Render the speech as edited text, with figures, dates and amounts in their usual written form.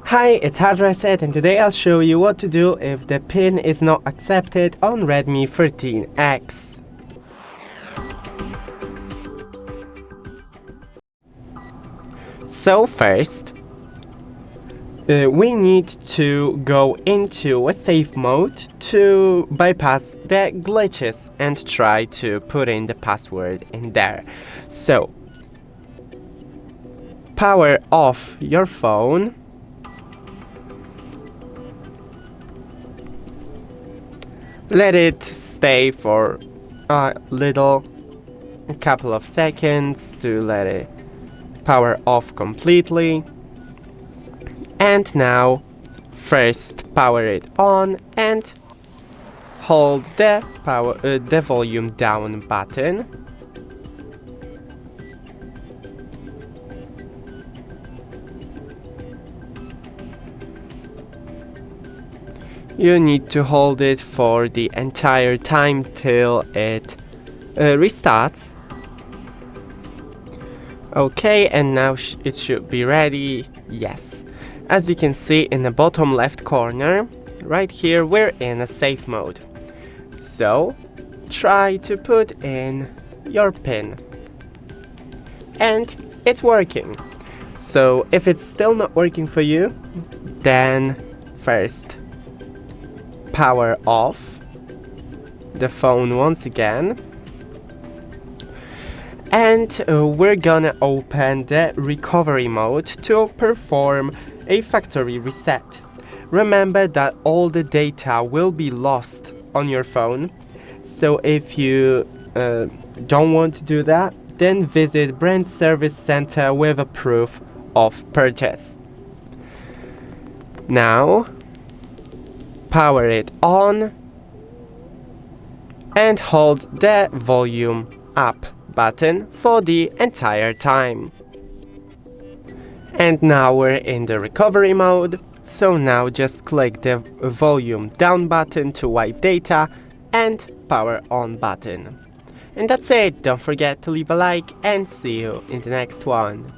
Hi, it's HardReset and today I'll show you what to do if the PIN is not accepted on Redmi 13X. So first, we need to go into a safe mode to bypass the glitches and try to put in the password in there. So, power off your phone. Let it stay for a couple of seconds to let it power off completely. And now, first power it on and hold the volume down button. You need to hold it for the entire time till it restarts. Okay, and now it should be ready. Yes. As you can see in the bottom left corner, right here we're in a safe mode. So, try to put in your PIN. And it's working. So, if it's still not working for you, then first power off the phone once again, and we're gonna open the recovery mode to perform a factory reset. Remember that all the data will be lost on your phone, so if you don't want to do that, then visit Brand Service Center with a proof of purchase. Now power it on and hold the volume up button for the entire time. And now we're in the recovery mode, so now just click the volume down button to wipe data and power on button. And that's it. Don't forget to leave a like and see you in the next one.